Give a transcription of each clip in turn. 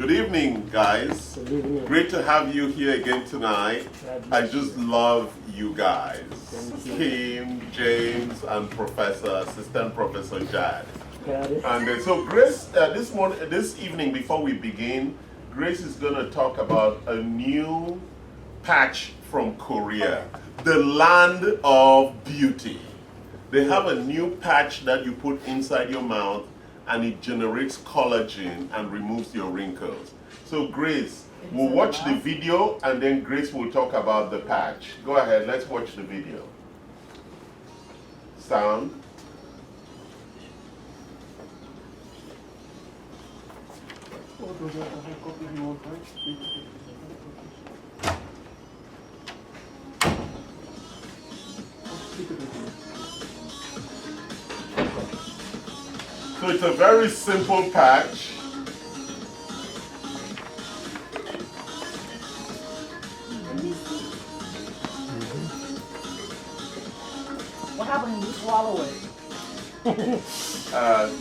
Good evening, guys. Good evening. Great to have you here again tonight. I just love you guys. Kim, James, and Assistant Professor Jad. And so Grace, this evening before we begin, Grace is going to talk about a new patch from Korea, the land of beauty. They have a new patch that you put inside your mouth and it generates collagen and removes your wrinkles. So Grace, we'll watch the video and then Grace will talk about the patch. Go ahead, let's watch the video. Sound. So it's a very simple patch. What happens when you swallow it?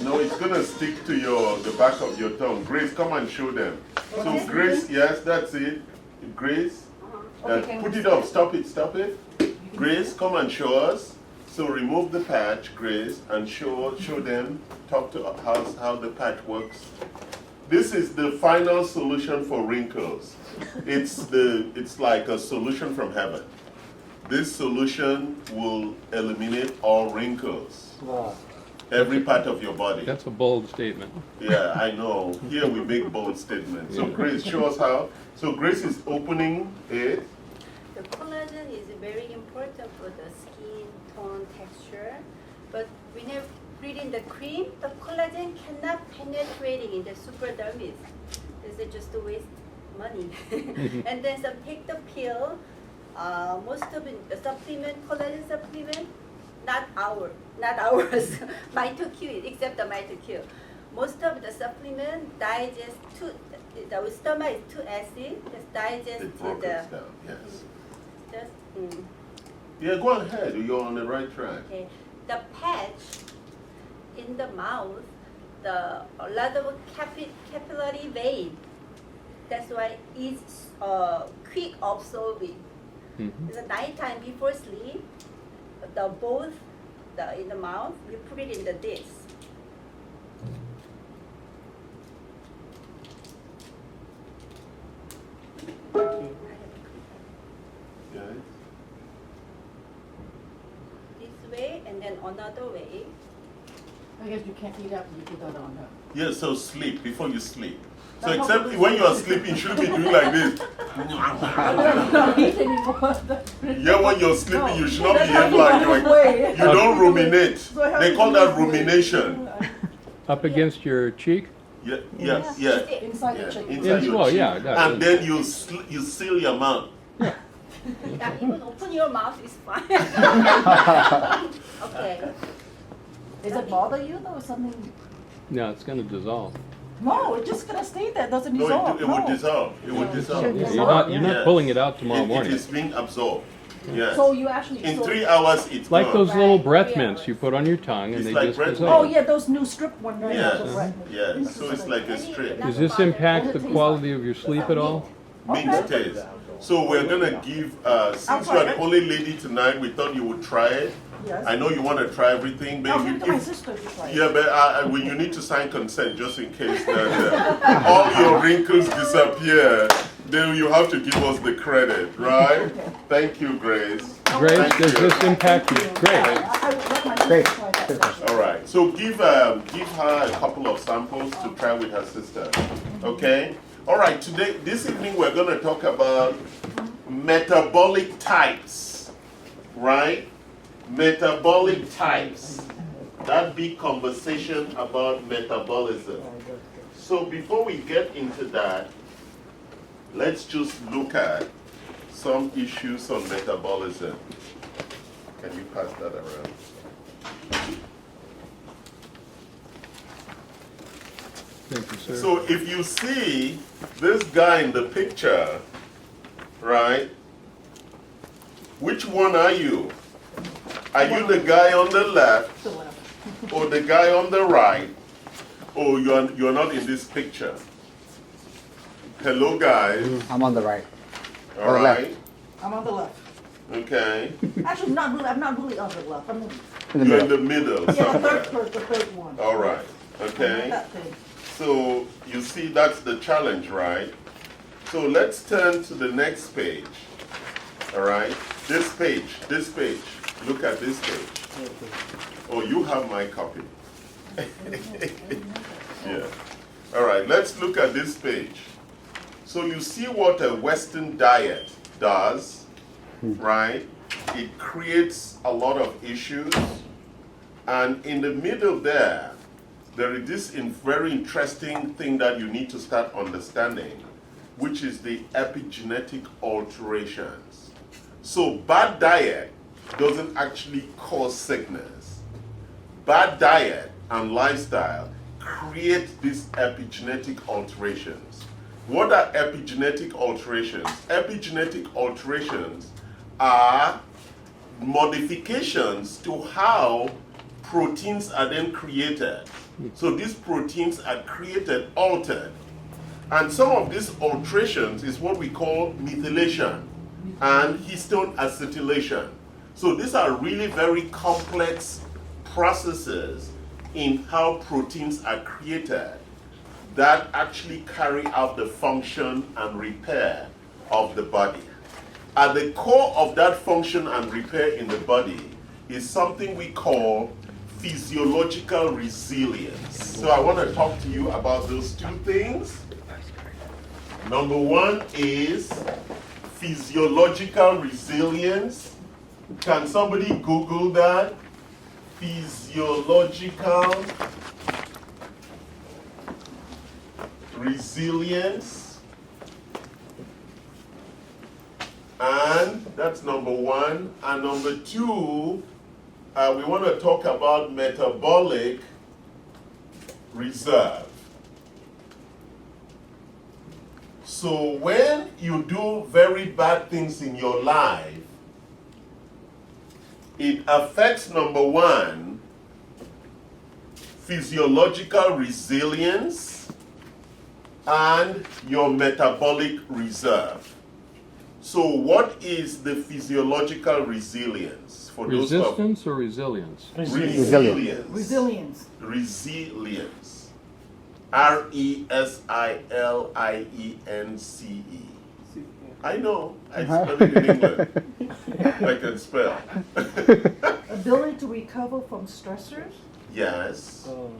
No, it's gonna stick to the back of your tongue. Grace, come and show them. So Grace, yes, that's it. Grace, put it up. Stop it. Grace, come and show us. So remove the patch, Grace, and show them. Talk to us how the patch works. This is the final solution for wrinkles. It's like a solution from heaven. This solution will eliminate all wrinkles. Wow. Every part of your body. That's a bold statement. Yeah, I know. Here we make bold statements. So Grace, show us how. So Grace is opening it. The collagen is very important for the skin tone texture, but when you put in the cream, the collagen cannot penetrate in the superdermis. This is just a waste money. And then some take the pill. Most of the supplement, collagen supplement, not ours, MitoQ, except the MitoQ. Most of the supplement digest the stomach is too acid, just digest It to broke the. it down, yes. Just, Yeah, go ahead. You're on the right track. okay. The patch in the mouth, a lot of capillary vein. That's why it's quick absorbing. It's a nighttime before sleep. In the mouth, you put it in the dish. Yeah. This way and then another way. I guess you can't eat after you put that on. Yeah, so sleep, before you sleep. So except when you are sleeping, you shouldn't be doing like this. Don't eat anymore. Yeah, when you're sleeping, you should not behave like you don't ruminate. They call that rumination. Up against your cheek? Yeah. Inside the chicken. Inside your well, cheek. yeah, And then you seal your mouth. Yeah, even open your mouth is fine. Okay. Does it bother you though, or something? No, it's going to dissolve. No, it's just gonna stay there. It doesn't No, dissolve. it would dissolve. It would dissolve. Yeah, you're not Yes. pulling it out tomorrow It morning. is being absorbed. Yes. So you actually. In 3 hours, it's Like gone. those little Right, breath 3 mints hours. you put on your tongue and It's they like just breath dissolve. Oh yeah, those new strip ones. Right? Yes. Those right. Yes. So it's like a strip. Does this impact the quality of your sleep at all? Mint taste. So we're gonna give, since you're the only lady tonight, we thought you would try it. Yes. I know you want to try everything, but I'll give it to my if, sister to try. yeah, but well, you need to sign consent just in case that all your wrinkles disappear. Then you have to give us the credit, right? Okay. Thank you, Grace. Grace, Thank does you. this impact you? Great. I would let my sister Great. try that. All right. So give her a couple of samples to try with her sister. Okay. All right. This evening, we're going to talk about metabolic types, right? Metabolic types. That big conversation about metabolism. So before we get into that, let's just look at some issues on metabolism. Can you pass that around? Thank you, sir. So if you see this guy in the picture, right? Which one are you? Are you the guy on the left or the guy on the right? Or you're not in this picture? Hello, guys. I'm on the right. All Or left. right. I'm on the left. Okay. Actually, not really. I'm not really on the left. I'm You're in the middle yeah, somewhere. the third one. All right. I'm Okay. not that thing. So you see, that's the challenge, right? So let's turn to the next page. All right. This page. Look at this page. Oh, you have my copy. Yeah. All right. Let's look at this page. So you see what a Western diet does, right? It creates a lot of issues. And in the middle there is this very interesting thing that you need to start understanding, which is the epigenetic alterations. So bad diet doesn't actually cause sickness. Bad diet and lifestyle create these epigenetic alterations. What are epigenetic alterations? Epigenetic alterations are modifications to how proteins are then created. So these proteins are created, altered. And some of these alterations is what we call methylation and histone acetylation. So these are really very complex processes in how proteins are created that actually carry out the function and repair of the body. At the core of that function and repair in the body is something we call physiological resilience. So I want to talk to you about those two things. Number one is physiological resilience. Can somebody Google that? Physiological resilience. And that's number one. And number two, we want to talk about metabolic reserve. So when you do very bad things in your life, it affects, number one, physiological resilience and your metabolic reserve. So what is the physiological resilience? For Resistance or resilience? Resilience. Resilience. Resilience. R-E-S-I-L-I-E-N-C-E. I know. I spell it in English. I can spell. Ability to recover from stressors. Yes. So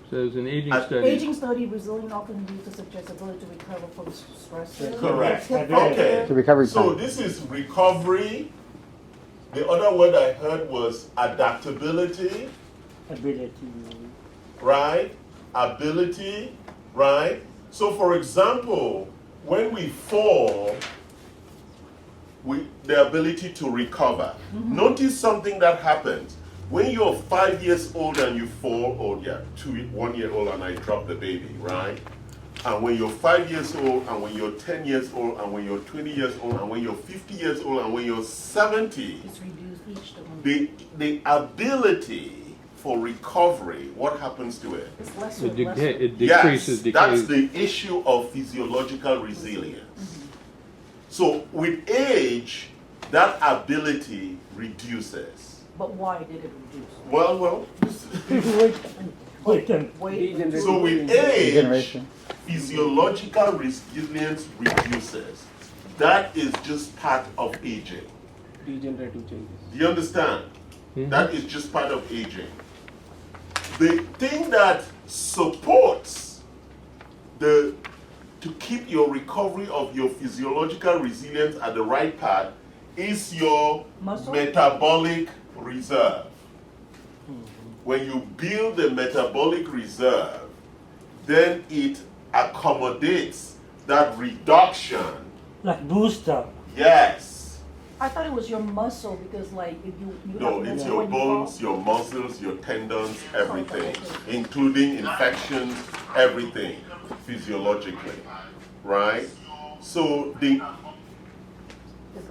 there's an aging study. Aging study, resilient often used to suggest ability to recover from stressors. Correct. Hip Okay. The recovery So time. this is recovery. The other word I heard was adaptability. Ability. Right? Ability, right? So for example, when we fall, the ability to recover. Notice something that happens. When you're 5 years old and you fall, or 1 year old and I drop the baby, right? And when you're 5 years old, and when you're 10 years old, and when you're 20 years old, and when you're 50 years old, and when you're 70, It's reduced each time. the ability for recovery, what happens to it? It's lesser It, and de- lesser. it decreases, Yes, that's decays. the issue of physiological resilience. So with age, that ability reduces. But why did it reduce? Well, Wait, Wait. so with age, Regeneration. physiological resilience reduces. That is just part of aging. degenerative changes. Do you understand? That is just part of aging. The thing that supports to keep your recovery of your physiological resilience at the right path is your Muscle? metabolic reserve. When you build the metabolic reserve, then it accommodates that reduction. Like booster. Yes. I thought it was your muscle because, like, if you No, have it's more your when you fall. bones, your muscles, your tendons, everything, including infections, everything, physiologically, right? So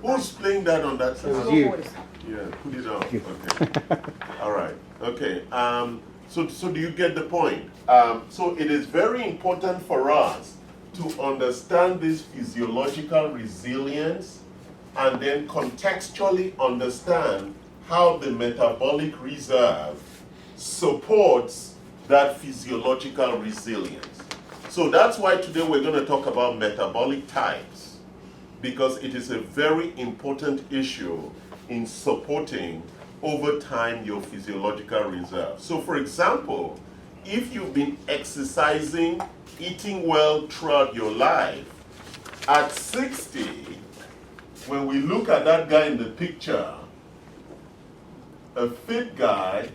who's playing that on that side? It's You. your voice. Yeah, put it on. Okay. All right. Okay. So do you get the point? So it is very important for us to understand this physiological resilience and then contextually understand how the metabolic reserve supports that physiological resilience. So that's why today we're going to talk about metabolic types, because it is a very important issue in supporting over time your physiological reserve. So for example, if you've been exercising, eating well throughout your life, at 60, when we look at that guy in the picture, a fit guy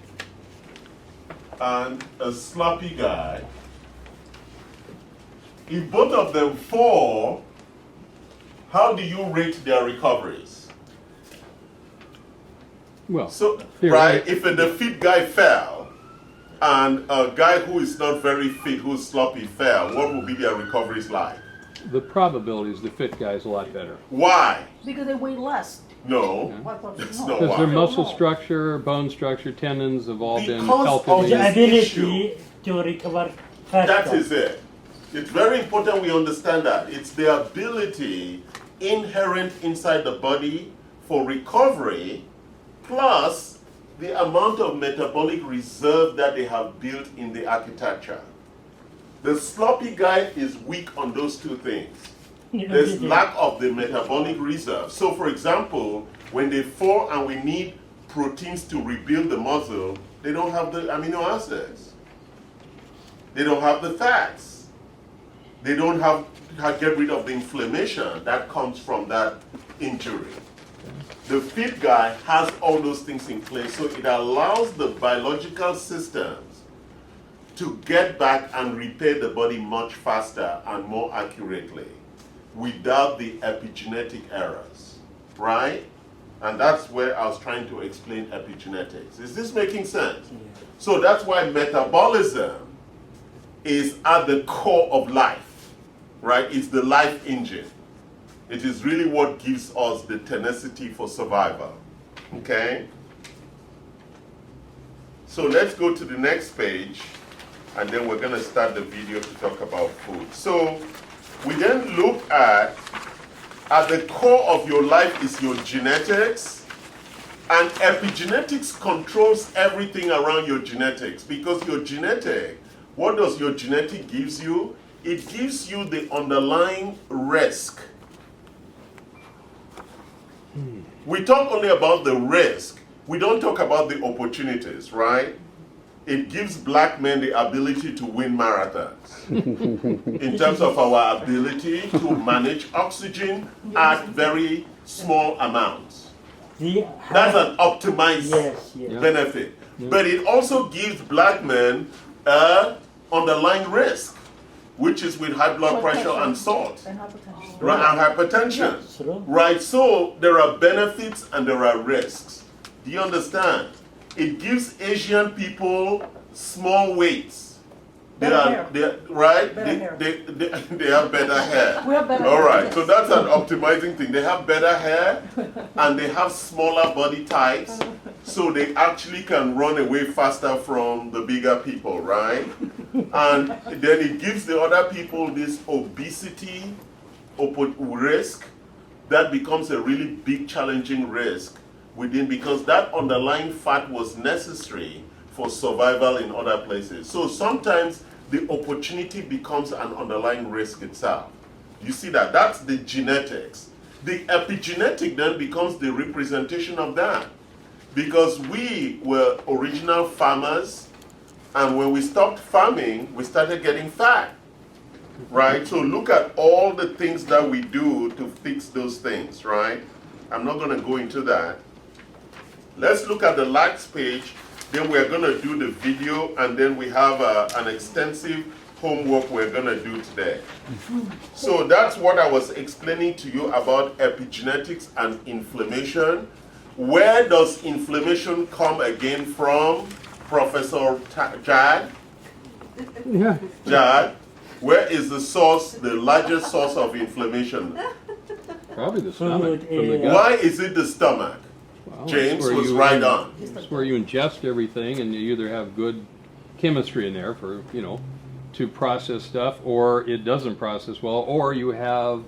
and a sloppy guy, if both of them fall, how do you rate their recoveries? Well, So, here, right, if the fit guy fell and a guy who is not very fit, who's sloppy, fell, what would be their recoveries like? the probability is the fit guy is a lot better. Why? Because they weigh less. No, I thought that's no. not Because their why. muscle structure, bone structure, tendons have all been Because of healthily. The this ability issue. to recover faster. That is it. It's very important we understand that. It's the ability inherent inside the body for recovery, plus the amount of metabolic reserve that they have built in the architecture. The sloppy guy is weak on those two things. There's lack of the metabolic reserve. So for example, when they fall and we need proteins to rebuild the muscle, they don't have the amino acids. They don't have the fats. They don't have get rid of the inflammation that comes from that injury. The fit guy has all those things in place, so it allows the biological systems to get back and repair the body much faster and more accurately without the epigenetic errors, right? And that's where I was trying to explain epigenetics. Is this making sense? Yeah. So that's why metabolism is at the core of life, right? It's the life engine. It is really what gives us the tenacity for survival, okay? So let's go to the next page, and then we're going to start the video to talk about food. So we then look at the core of your life is your genetics, and epigenetics controls everything around your genetics, because your genetic, what does your genetic gives you? It gives you the underlying risk. We talk only about the risk. We don't talk about the opportunities, right? It gives black men the ability to win marathons in terms of our ability to manage oxygen at very small amounts. That's an optimized benefit. But it also gives black men underlying risk, which is with high blood pressure and salt. And hypertension. Right, and hypertension. Right, so there are benefits and there are risks. Do you understand? It gives Asian people small weights. They have better hair. We have better All hair, right, yes. so that's an optimizing thing. They have better hair and they have smaller body types, so they actually can run away faster from the bigger people, right? And then it gives the other people this obesity risk that becomes a really big challenging risk within, because that underlying fat was necessary for survival in other places. So sometimes the opportunity becomes an underlying risk itself. You see that? That's the genetics. The epigenetic then becomes the representation of that, because we were original farmers, and when we stopped farming, we started getting fat, right? So look at all the things that we do to fix those things, right? I'm not going to go into that. Let's look at the last page, then we're going to do the video, and then we have an extensive homework we're going to do today. So that's what I was explaining to you about epigenetics and inflammation. Where does inflammation come again from, Professor Jad? Yeah. Jad, where is the source, the largest source of inflammation? Probably the stomach. Food, From the gut. Why is it the stomach? Well, James it's where was you- right on. It's where you ingest everything, and you either have good chemistry in there for, to process stuff, or it doesn't process well, or you have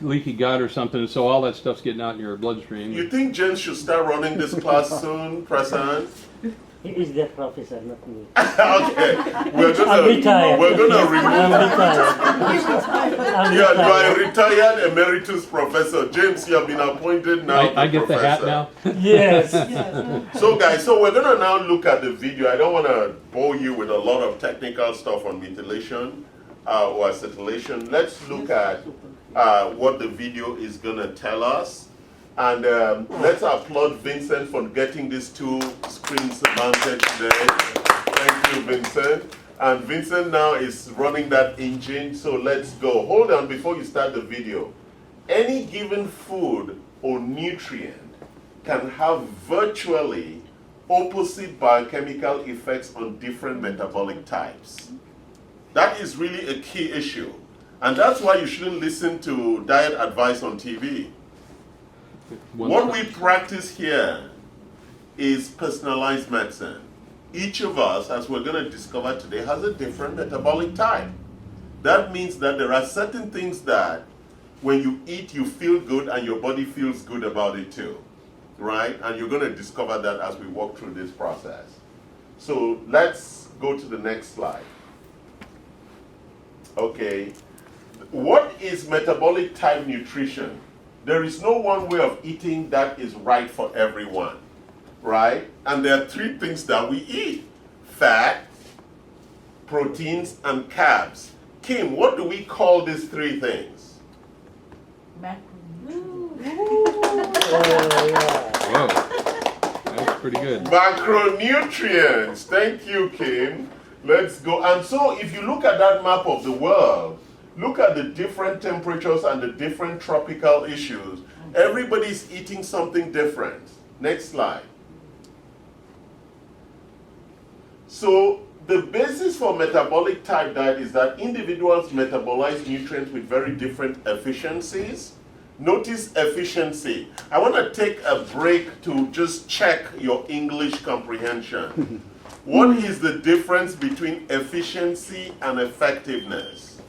leaky gut or something, so all that stuff's getting out in your bloodstream. You think James should start running this class soon, Prasan? He is the professor, not me. Okay, I'm retired. we're gonna remove. I'm retired. I'm Yeah, you are retired. a retired emeritus professor. James, you have been appointed now. I get the hat professor. now? Yes. So guys, so we're gonna now look at the video. I don't wanna bore you with a lot of technical stuff on methylation or acetylation. Let's look at what the video is gonna tell us. And let's applaud Vincent for getting these two screens mounted today. Thank you, Vincent. And Vincent now is running that engine, so let's go. Hold on before you start the video. Any given food or nutrient can have virtually opposite biochemical effects on different metabolic types. That is really a key issue. And that's why you shouldn't listen to diet advice on TV. What we practice here is personalized medicine. Each of us, as we're going to discover today, has a different metabolic type. That means that there are certain things that when you eat, you feel good and your body feels good about it too, right? And you're going to discover that as we walk through this process. So let's go to the next slide. Okay. What is metabolic type nutrition? There is no one way of eating that is right for everyone, right? And there are three things that we eat: fat, proteins, and carbs. Kim, what do we call these three things? Whoa, that's pretty good. Macronutrients. Thank you, Kim. Let's go. And so if you look at that map of the world, look at the different temperatures and the different tropical issues. Everybody's eating something different. Next slide. So the basis for metabolic type diet is that individuals metabolize nutrients with very different efficiencies. Notice efficiency. I want to take a break to just check your English comprehension. What is the difference between efficiency and effectiveness?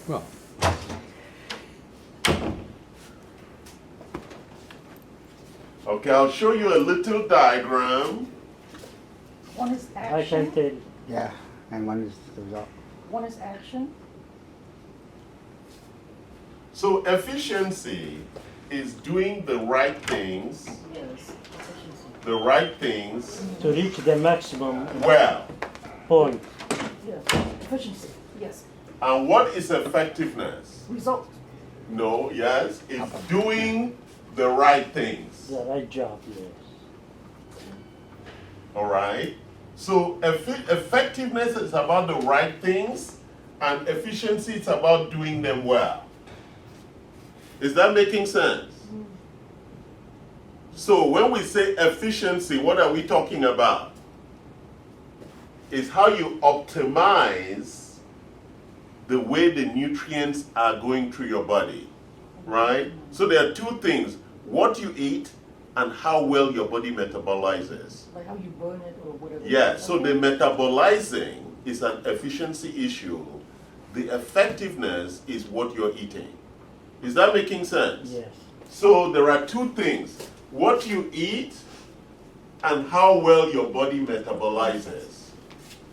Well, Okay, I'll show you a little diagram. One is I can action. tell. Yeah, and one is the result. One is action. So efficiency is doing the right things, Yes. Efficiency. the right things To reach the maximum well. point. Yes. Efficiency. Yes. And what is effectiveness? Result. No, yes, it's doing the right things. The right job, yes. All right? So effectiveness is about the right things, and efficiency is about doing them well. Is that making sense? So when we say efficiency, what are we talking about? It's how you optimize the way the nutrients are going through your body, right? So there are two things: what you eat and how well your body metabolizes. Like how you burn it or whatever. Yeah, so the metabolizing is an efficiency issue. The effectiveness is what you're eating. Is that making sense? Yes. So there are two things: what you eat and how well your body metabolizes.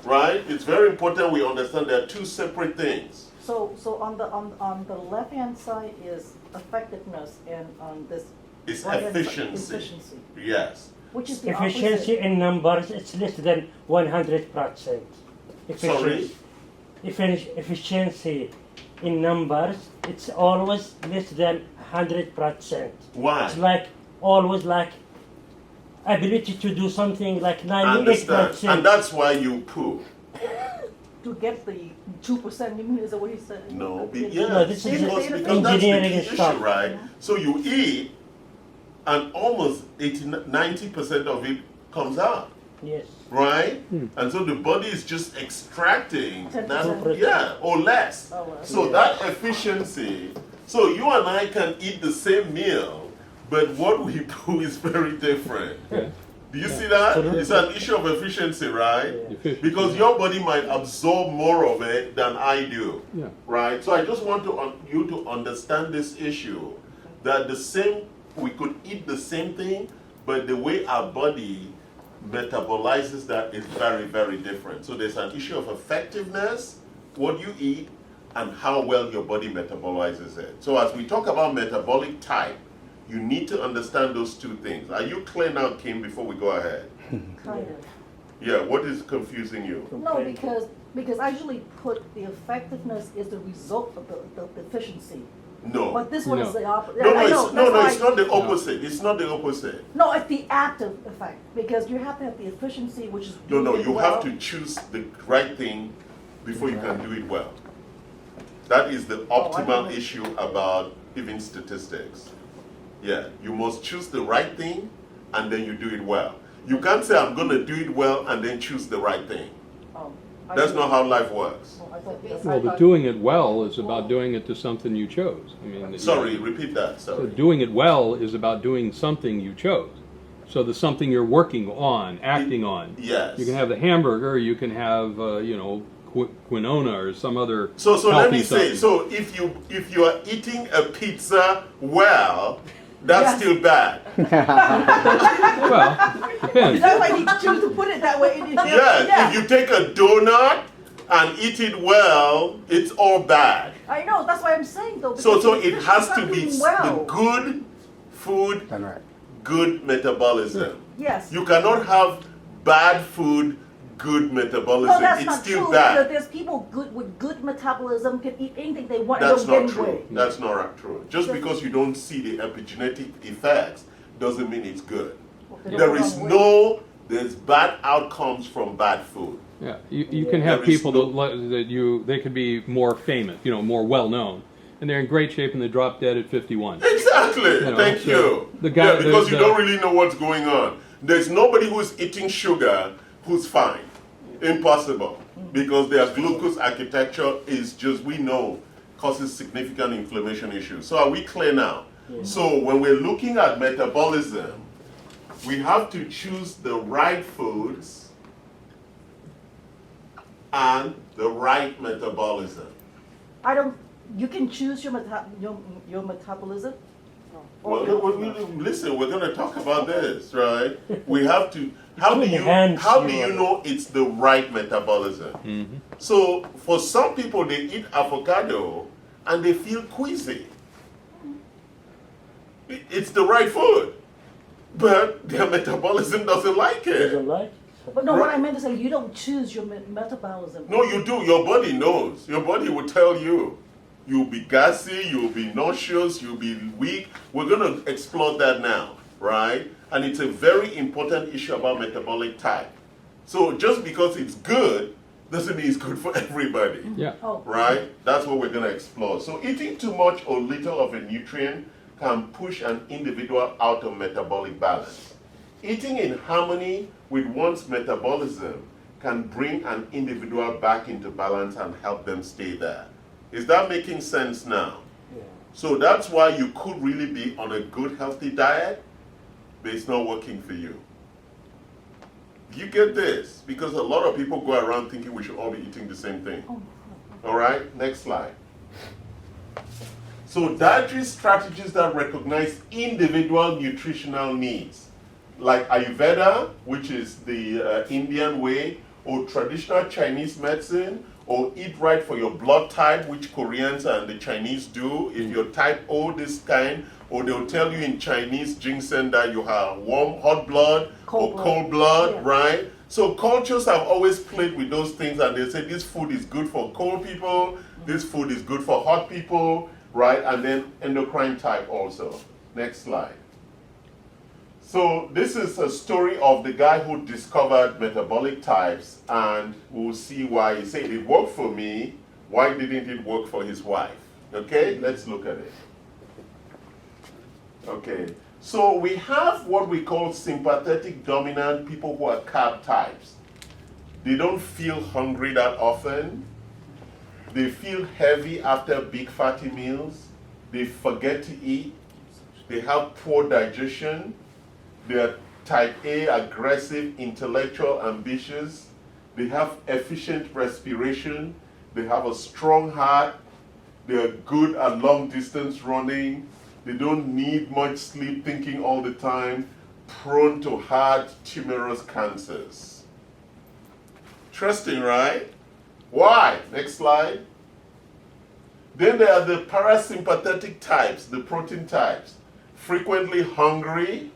Right? It's very important we understand there are two separate things. So on the left hand side is effectiveness, and on this It's right hand side, efficiency. efficiency. Yes. Which is the Efficiency opposite. in numbers, it's less than 100%. Sorry? Efficiency in numbers, it's always less than 100%. Why? It's like always like ability to do something like I understand. 98%. And that's why you poop. To get the 2%, you mean, is that what he said? No, Yeah. No, this is because that's the engineering key stuff. issue, right? So you eat, and almost 90% of it comes out, Yes. right? And so the body is just extracting 10%. that, yeah, or less. Oh, less. So that efficiency, so you and I can eat the same meal, but what we do is very different. okay. Do you see that? It's an issue of efficiency, right? Because your body might absorb more of it than I do, right? So I just want you to understand this issue, that we could eat the same thing, but the way our body metabolizes that is very, very different. So there's an issue of effectiveness, what you eat, and how well your body metabolizes it. So as we talk about metabolic type, you need to understand those two things. Are you clear now, Kim, before we go ahead? Kind of. Yeah, what is confusing you? No, because I usually put the effectiveness is the result of the efficiency. No. But this one is the opposite. No, it's not the opposite. It's not the opposite. No, it's the active effect, because you have to have the efficiency, which is No, doing it you well. have to choose the right thing before you can do it well. That is the optimal issue about even statistics. Yeah, you must choose the right thing and then you do it well. You can't say I'm going to do it well and then choose the right thing. That's not how life works. Well, but doing it well is about doing it to something you chose. I mean, Sorry, repeat that. So Sorry. doing it well is about doing something you chose. So the something you're working on, acting on. Yes. You can have the hamburger, you can have, quinona or some other. So let me healthy say, something. so if you are eating a pizza well, that's still bad. Well, depends. That's why you choose to put it that way. Yes, if you take a donut and eat it well, it's all bad. I know, that's why I'm saying though. So because it has to not be doing well. the good food, Done right. good metabolism. Yes. You cannot have bad food, good metabolism. No, that's it's not still true. bad. Because there's people with good metabolism can eat anything they want That's and don't not gain true. weight. That's not true. Just because you don't see the epigenetic effects doesn't mean it's good. There's bad outcomes from bad food. Yeah, you can have people they could be more famous, more well known, and they're in great shape and they drop dead at 51. Exactly. Thank you. Because you don't really know what's going on. There's nobody who's eating sugar who's fine. Impossible. Because their glucose architecture is just, we know, causes significant inflammation issues. So are we clear now? So when we're looking at metabolism, we have to choose the right foods and the right metabolism. You can choose your metabolism. Well, listen, we're going to talk about this, right? We have to, how do you know it's the right metabolism? Mm-hmm. So for some people, they eat avocado and they feel queasy. It's the right food, but their metabolism doesn't like it. Doesn't like? But no, what I meant to say, you don't choose your metabolism. No, you do. Your body knows. Your body will tell you. You'll be gassy, you'll be nauseous, you'll be weak. We're going to explore that now, right? And it's a very important issue about metabolic type. So just because it's good doesn't mean it's good for everybody. Yeah. Right? That's what we're going to explore. So eating too much or little of a nutrient can push an individual out of metabolic balance. Eating in harmony with one's metabolism can bring an individual back into balance and help them stay there. Is that making sense now? Yeah. So that's why you could really be on a good, healthy diet, but it's not working for you. You get this? Because a lot of people go around thinking we should all be eating the same thing. All right, next slide. So dietary strategies that recognize individual nutritional needs, like Ayurveda, which is the Indian way, or traditional Chinese medicine, or eat right for your blood type, which Koreans and the Chinese do. If you're type O, this kind, or they'll tell you in Chinese ginseng that you have warm, hot blood, cold blood, right? So cultures have always played with those things, and they say this food is good for cold people, this food is good for hot people, right? And then endocrine type also. Next slide. So this is a story of the guy who discovered metabolic types, and we'll see why he said it worked for me. Why didn't it work for his wife? Okay, let's look at it. Okay, so we have what we call sympathetic dominant people who are carb types. They don't feel hungry that often. They feel heavy after big fatty meals. They forget to eat. They have poor digestion. They are Type A, aggressive, intellectual, ambitious. They have efficient respiration. They have a strong heart. They are good at long distance running. They don't need much sleep, thinking all the time. Prone to heart, tumorous cancers. Interesting, right? Why? Next slide. Then there are the parasympathetic types, the protein types. Frequently hungry.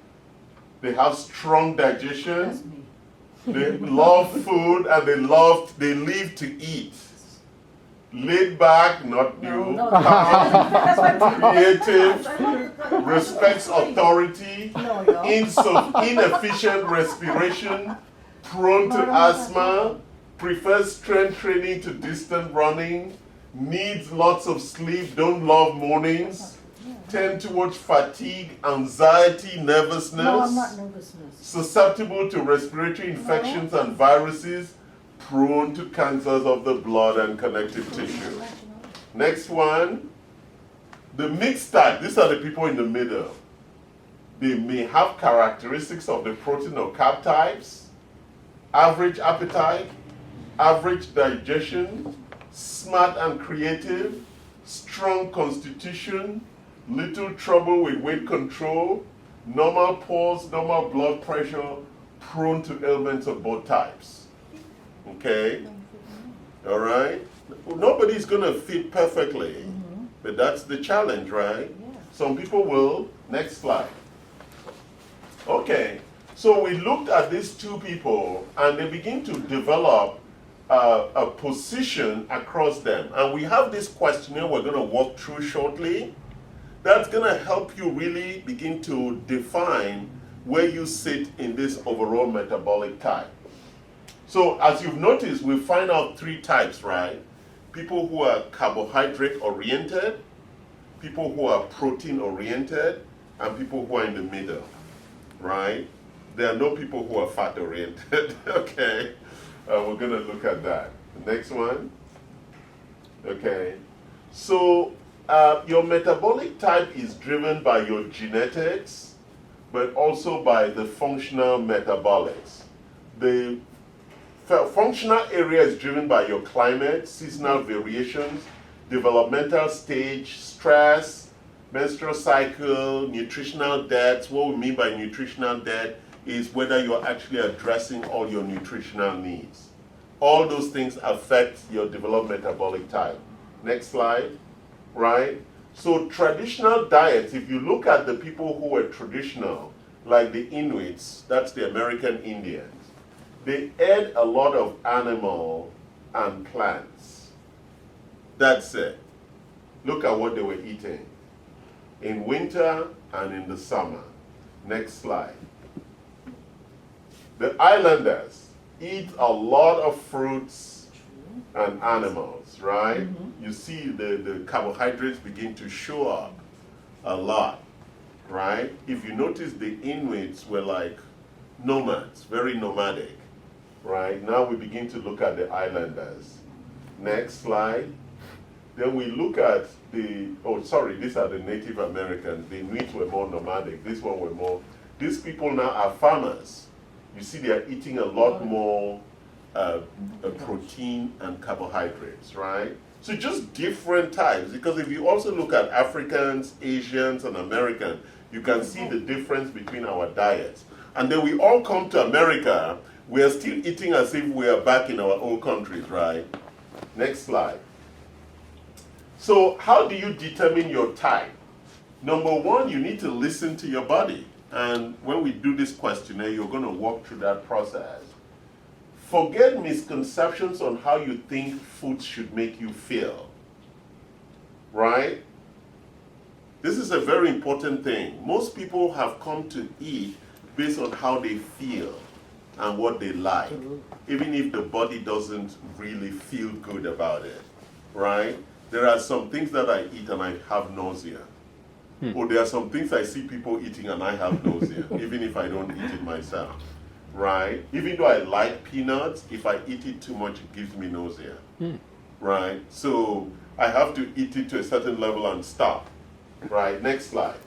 They have strong digestion. They love food and they live to eat. Laid back, not you. Creative, respects authority, inefficient respiration, prone to asthma, prefers strength training to distant running, needs lots of sleep, don't love mornings, tend towards fatigue, anxiety, nervousness. No, I'm not nervousness. Susceptible to respiratory infections and viruses, prone to cancers of the blood and connective tissue. Next one, the mixed type. These are the people in the middle. They may have characteristics of the protein or carb types, average appetite, average digestion, smart and creative, strong constitution, little trouble with weight control, normal pulse, normal blood pressure, prone to ailments of both types. Okay? All right? Nobody's going to fit perfectly, but that's the challenge, right? Some people will. Next slide. Okay, so we looked at these two people and they begin to develop a position across them. And we have this questionnaire we're going to walk through shortly. That's going to help you really begin to define where you sit in this overall metabolic type. So as you've noticed, we find out three types, right? People who are carbohydrate oriented, people who are protein oriented, and people who are in the middle, right? There are no people who are fat oriented. Okay, we're going to look at that. The next one. Okay, so your metabolic type is driven by your genetics, but also by the functional metabolics. The functional area is driven by your climate, seasonal variations, developmental stage, stress, menstrual cycle, nutritional debt. What we mean by nutritional debt is whether you're actually addressing all your nutritional needs. All those things affect your developed metabolic type. Next slide, right? So traditional diets, if you look at the people who were traditional, like the Inuits, that's the American Indians, they ate a lot of animal and plants. That's it. Look at what they were eating in winter and in the summer. Next slide. The islanders eat a lot of fruits and animals, right? You see the carbohydrates begin to show up a lot, right? If you notice, the Inuits were like nomads, very nomadic. Right, now we begin to look at the islanders. Next slide. Then we look at these are the Native Americans. The Inuits were more nomadic. This one were more, these people now are farmers. You see they are eating a lot more protein and carbohydrates, right? So just different types, because if you also look at Africans, Asians, and Americans, you can see the difference between our diets. And then we all come to America, we are still eating as if we are back in our own countries, right? Next slide. So how do you determine your type? Number one, you need to listen to your body. And when we do this questionnaire, you're going to walk through that process. Forget misconceptions on how you think food should make you feel, right? This is a very important thing. Most people have come to eat based on how they feel and what they like, even if the body doesn't really feel good about it, right? There are some things that I eat and I have nausea. Or there are some things I see people eating and I have nausea, even if I don't eat it myself, right? Even though I like peanuts, if I eat it too much, it gives me nausea, right? So I have to eat it to a certain level and stop, right? Next slide.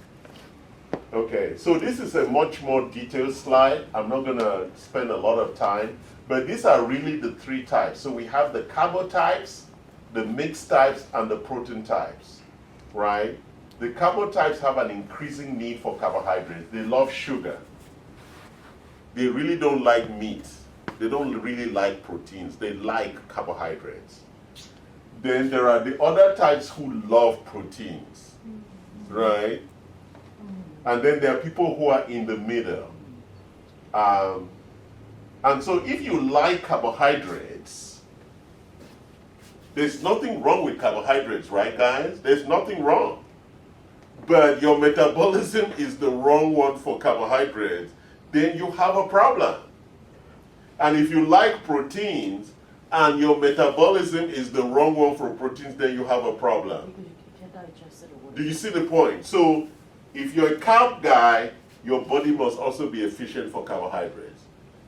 Okay, so this is a much more detailed slide. I'm not going to spend a lot of time, but these are really the three types. So we have the carbo types, the mixed types, and the protein types, right? The carbo types have an increasing need for carbohydrates. They love sugar. They really don't like meat. They don't really like proteins. They like carbohydrates. Then there are the other types who love proteins, right? And then there are people who are in the middle. And so if you like carbohydrates, there's nothing wrong with carbohydrates, right, guys? There's nothing wrong. But your metabolism is the wrong one for carbohydrates, then you have a problem. And if you like proteins and your metabolism is the wrong one for proteins, then you have a problem. Because you can digest it or whatever. Do you see the point? So if you're a carb guy, your body must also be efficient for carbohydrates.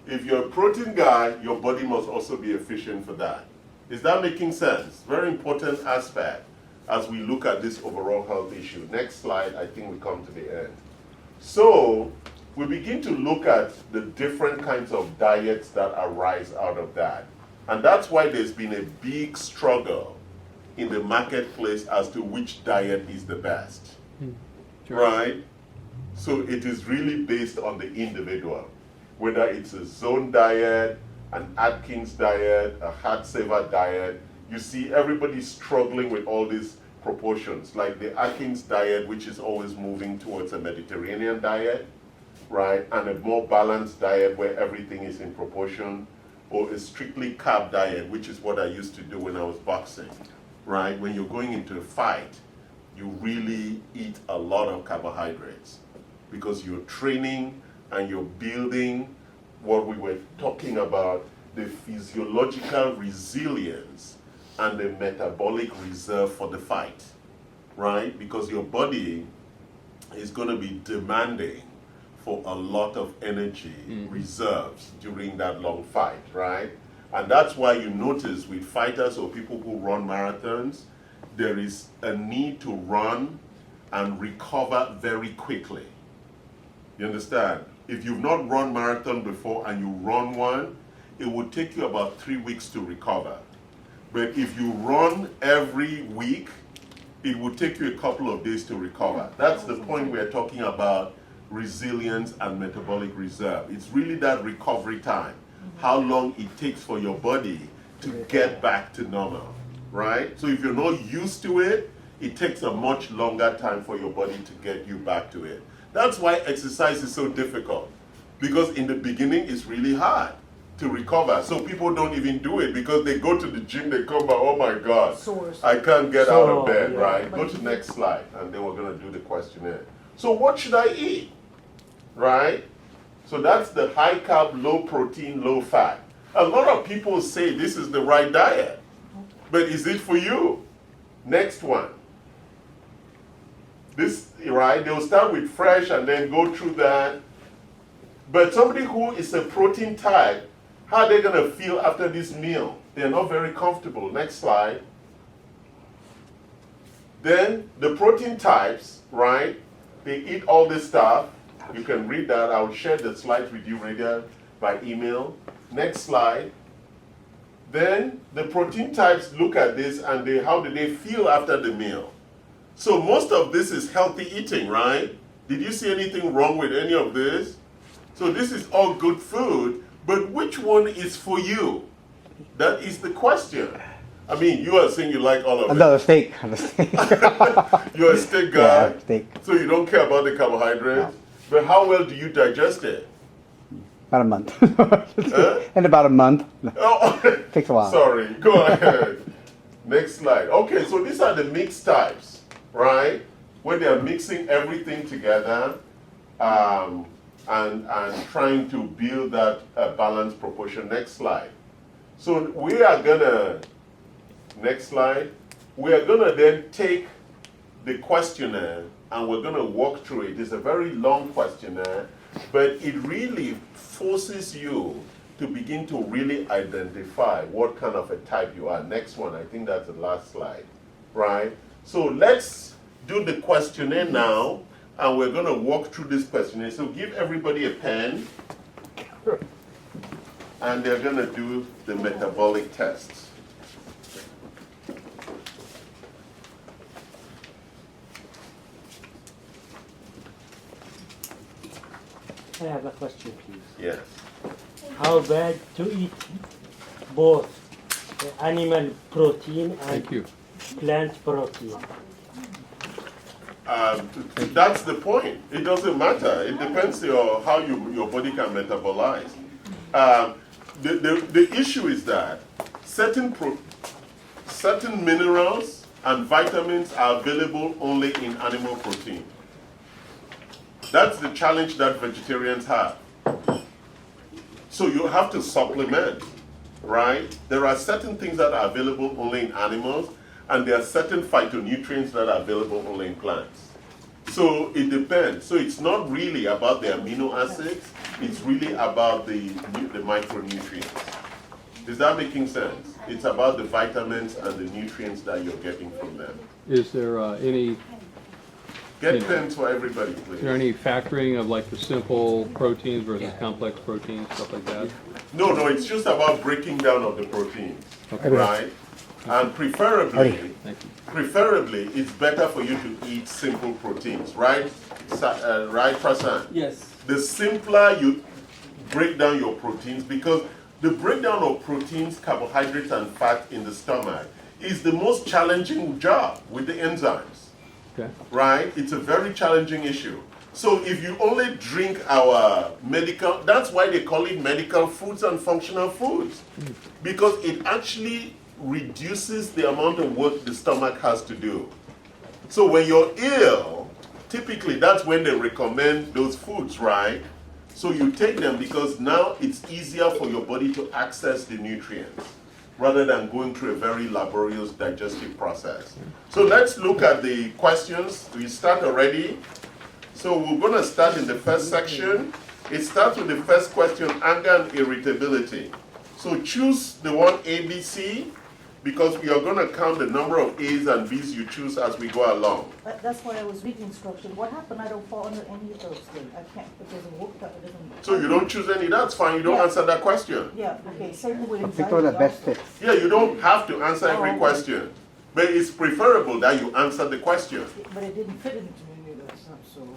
If you're a protein guy, your body must also be efficient for that. Is that making sense? Very important aspect as we look at this overall health issue. Next slide, I think we come to the end. So we begin to look at the different kinds of diets that arise out of that. And that's why there's been a big struggle in the marketplace as to which diet is the best. Sure. Right? So it is really based on the individual. Whether it's a zone diet, an Atkins diet, a heart-saver diet, you see everybody struggling with all these proportions. Like the Atkins diet, which is always moving towards a Mediterranean diet, right? And a more balanced diet where everything is in proportion, or a strictly carb diet, which is what I used to do when I was boxing, right? When you're going into a fight, you really eat a lot of carbohydrates because you're training and you're building what we were talking about, the physiological resilience and the metabolic reserve for the fight, right? Because your body is going to be demanding for a lot of energy reserves during that long fight, right? And that's why you notice with fighters or people who run marathons, there is a need to run and recover very quickly. You understand? If you've not run marathon before and you run one, it would take you about 3 weeks to recover. But if you run every week, it would take you a couple of days to recover. That's the point we're talking about resilience and metabolic reserve. It's really that recovery time, how long it takes for your body to get back to normal, right? So if you're not used to it, it takes a much longer time for your body to get you back to it. That's why exercise is so difficult, because in the beginning it's really hard to recover. So people don't even do it because they go to the gym, they come back, oh my God, Sores. I can't get out of bed, yeah. right? Go to the next slide, and then we're going to do the questionnaire. So what should I eat, right? So that's the high carb, low protein, low fat. A lot of people say this is the right diet, but is it for you? Next one. This, right, they'll start with fresh and then go through that. But somebody who is a protein type, how are they going to feel after this meal? They're not very comfortable. Next slide. Then the protein types, right, they eat all this stuff. You can read that. I'll share the slides with you later by email. Next slide. Then the protein types look at this and how do they feel after the meal? So most of this is healthy eating, right? Did you see anything wrong with any of this? So this is all good food, but which one is for you? That is the question. I mean, you are saying you like all of it. No, steak. You're a steak guy, Yeah, steak. so you don't care about the carbohydrates. No. But how well do you digest it? About a month. In about a month. Oh, Takes a while. Sorry, go ahead. Next slide. Okay, so these are the mixed types, right? Where they are mixing everything together and trying to build that balanced proportion. Next slide. So we are gonna, next slide, we are gonna then take the questionnaire and we're gonna walk through it. It's a very long questionnaire, but it really forces you to begin to really identify what kind of a type you are. Next one, I think that's the last slide, right? So let's do the questionnaire now. and we're going to walk through this questionnaire. So give everybody a pen, and they're going to do the metabolic tests. I have a question, please. Yes. How bad to eat both animal protein and Thank you. plant protein? That's the point. It doesn't matter. It depends on how your body can metabolize. The issue is that certain minerals and vitamins are available only in animal protein. That's the challenge that vegetarians have. So you have to supplement, right? There are certain things that are available only in animals, and there are certain phytonutrients that are available only in plants. So it depends. So it's not really about the amino acids, it's really about the micronutrients. Is that making sense? It's about the vitamins and the nutrients that you're getting from them. Is there any Get pens for everybody, please. Is there any factoring of like the simple proteins versus complex proteins, stuff like that? No, it's just about breaking down of the proteins, Okay. right? And preferably, Thank you. it's better for you to eat simple proteins, right? Right, Prasan? Yes. The simpler you break down your proteins, because the breakdown of proteins, carbohydrates, and fat in the stomach is the most challenging job with the enzymes. Okay. Right? It's a very challenging issue. So if you only drink our medical, that's why they call it medical foods and functional foods, because it actually reduces the amount of work the stomach has to do. So when you're ill, typically that's when they recommend those foods, right? So you take them because now it's easier for your body to access the nutrients, rather than going through a very laborious digestive process. So let's look at the questions. We start already. So we're going to start in the first section. It starts with the first question, anger and irritability. So choose the one ABC, because we are going to count the number of A's and B's you choose as we go along. That's why I was reading instruction. What happened? I don't fall under any of those things. I can't, it doesn't work out. It doesn't. So you don't choose any, that's fine. You don't answer that question. Yeah, okay, same with Pick all the anxiety best also. fit. Yeah, you don't have to answer every okay. question. But it's preferable that you answer the question. But it didn't fit into any of that stuff, so.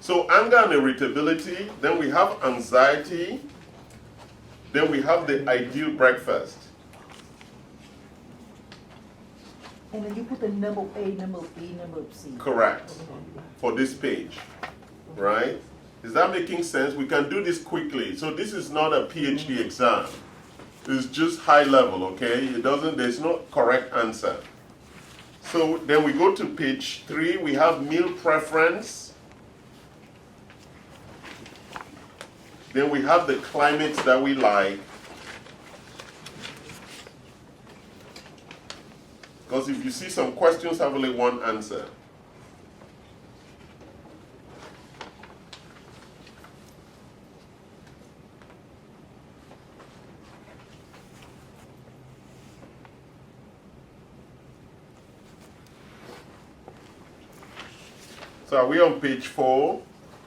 So anger and irritability, then we have anxiety, then we have the ideal breakfast. And then you put the number A, number B, number C. Correct. For this page, right? Is that making sense? We can do this quickly. So this is not a PhD exam. It's just high level, okay? There's no correct answer. So then we go to page 3, we have meal preference. Then we have the climates that we like. Because if you see some questions have only one answer. So are we on page 4?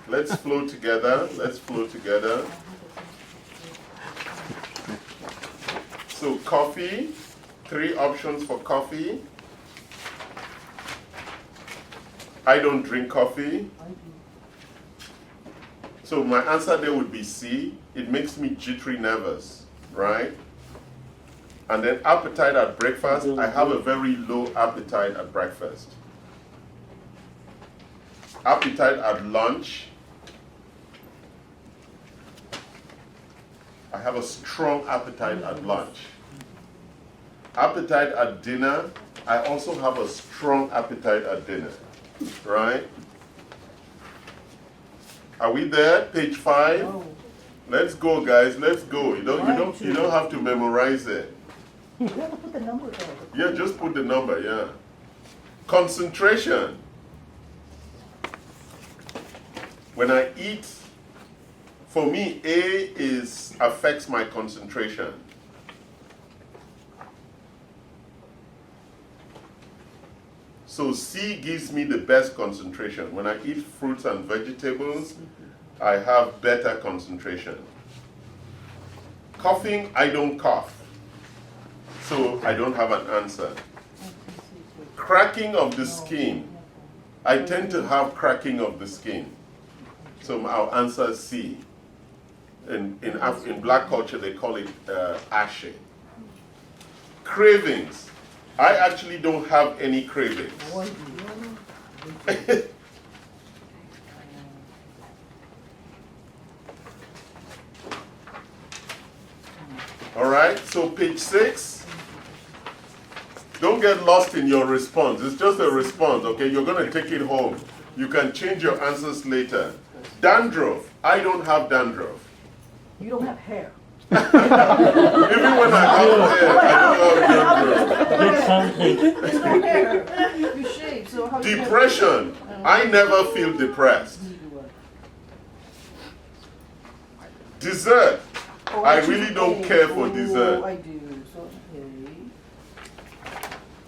Let's flow together. Let's flow together. So coffee, 3 options for coffee. I don't drink coffee. So my answer there would be C. It makes me jittery nervous, right? And then appetite at breakfast. I have a very low appetite at breakfast. Appetite at lunch. I have a strong appetite at lunch. Appetite at dinner. I also have a strong appetite at dinner, right? Are we there? Page 5. Oh. Let's go, guys. Let's go. You don't have to memorize it. You have to put the number there. Yeah, just put the number. Yeah. Concentration. When I eat For me, A affects my concentration. So C gives me the best concentration. When I eat fruits and vegetables, I have better concentration. Coughing, I don't cough. So I don't have an answer. Cracking of the skin, I tend to have cracking of the skin. So I'll answer C. In black culture, they call it ashe. Cravings, I actually don't have any cravings. All right, so page 6. Don't get lost in your response. It's just a response, okay? You're going to take it home. You can change your answers later. Dandruff, I don't have dandruff. You don't have hair. Even when I have hair, I don't have dandruff. Get something. There's no hair. You shave, so how do you have- Depression, I never feel depressed. Dessert, Oh, I choose really don't A. care for Oh, dessert. I do. So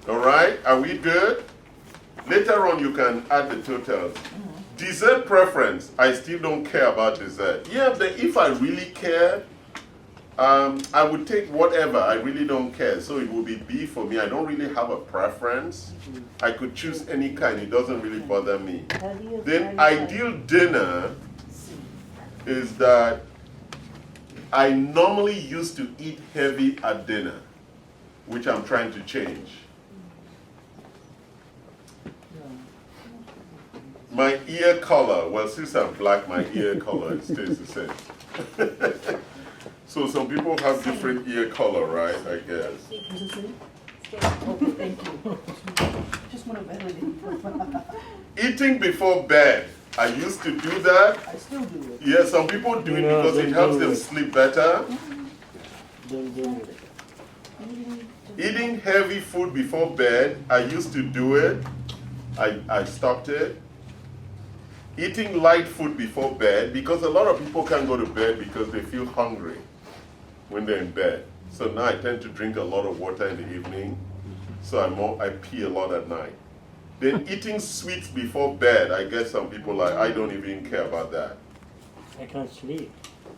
A. All right, are we good? Later on, you can add the totals. Dessert preference, I still don't care about dessert. Yeah, but if I really cared, I would take whatever. I really don't care. So it will be B for me. I don't really have a preference. I could choose any kind. It doesn't really bother me. Then ideal dinner is that I normally used to eat heavy at dinner, which I'm trying to change. My ear color, well, since I'm black, my ear color stays the same. So some people have different ear color, right? I guess. Is it C? Okay, thank you. Just want to validate. Eating before bed. I used to do that. I still do it. Yeah, some people do it No, because it don't helps do them it. sleep better. Don't do it. Eating heavy food before bed. I used to do it. I stopped it. Eating light food before bed, because a lot of people can't go to bed because they feel hungry when they're in bed. So now I tend to drink a lot of water in the evening. So I pee a lot at night. Then eating sweets before bed, I guess some people I don't even care about that. I can't sleep.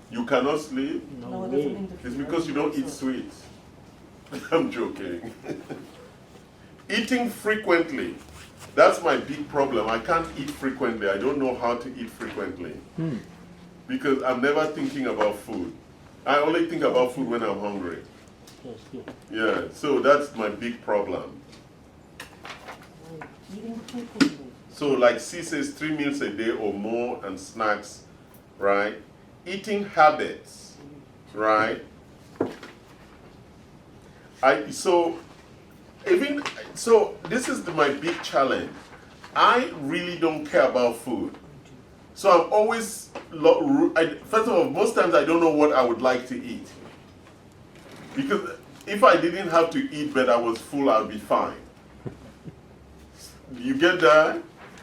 You cannot sleep? No No, it way. doesn't mean It's because you don't eat sweets. I'm joking. Eating frequently. That's my big problem. I can't eat frequently. I don't know how to eat frequently. Because I'm never thinking about food. I only think about food when I'm hungry. Yes, yes. Yeah, so that's my big problem. Eating frequently. So like C says 3 meals a day or more and snacks, right? Eating habits, right? So this is my big challenge. I really don't care about food. So I'm always, first of all, most times I don't know what I would like to eat. Because if I didn't have to eat but I was full, I'd be fine. You get that?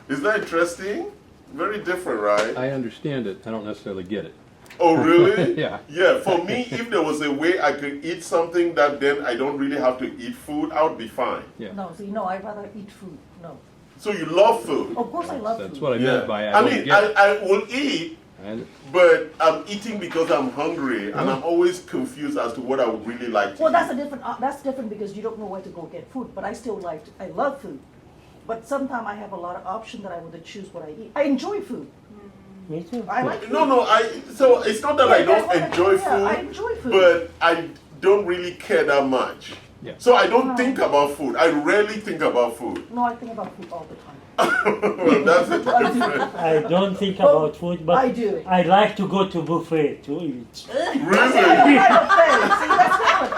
Is that interesting? Very different, right? I understand it. I don't necessarily get it. Oh, really? Yeah. Yeah, for me, if there was a way I could eat something that then I don't really have to eat food, I would be fine. Yeah. No, see, no, I'd rather eat food. No. So you love food? Of course I love That's food. what I Yeah. meant by I I don't mean, get it. I will eat, And but I'm eating because I'm hungry, and I'm always confused as to what I would really like to Well, eat. that's different because you don't know where to go get food, but I still I love food. But sometimes I have a lot of options that I want to choose what I eat. I enjoy food. Me too. I like food. No, so it's not that I don't enjoy Yeah, food, I enjoy food. but I don't really care that much. Yeah. So I don't think about food. I rarely think about food. No, I think about food all the time. Well, that's a different. I don't think about food, but I do. I like to go to buffet to eat. Really? I don't buffet. See, that's different.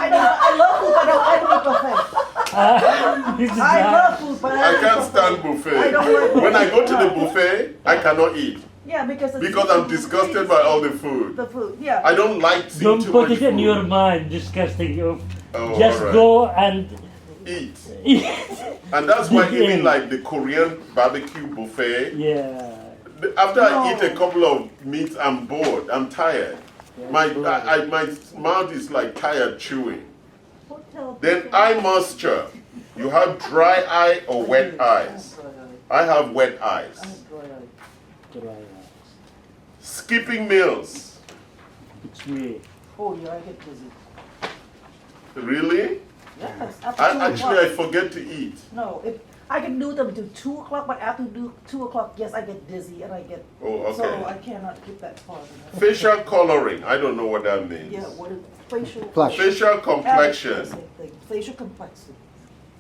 I love food, but I don't eat buffet. This is I not- love food, but I I don't can't eat stand buffet. buffet. I don't like When I go to the buffet. buffet, I cannot eat Yeah, because it's because I'm disgusted by all the food. the food. Yeah. I don't like seeing Don't too put much it in food. your mind, disgusting you. Oh, Just alright. go and Eat. eat. And that's why Dig even in. like the Korean barbecue buffet, Yeah. after I eat a No. couple of meats, I'm bored. I'm tired. My mouth is like tired chewing. Hotel Then buffet. eye moisture. You have dry eye or wet eyes. I have wet eyes. Dry eyes. Skipping meals. It's me. Oh, yeah, I get dizzy. Really? Yes, after 2 Actually, I o'clock. forget to eat. No, if I can do them until 2 o'clock, but after 2 o'clock, yes, I get dizzy and I get. Oh, So I okay. cannot get that far. Facial coloring. I don't know what that means. Yeah, what is facial? Flush. Facial complexion. Same thing. Facial complexion.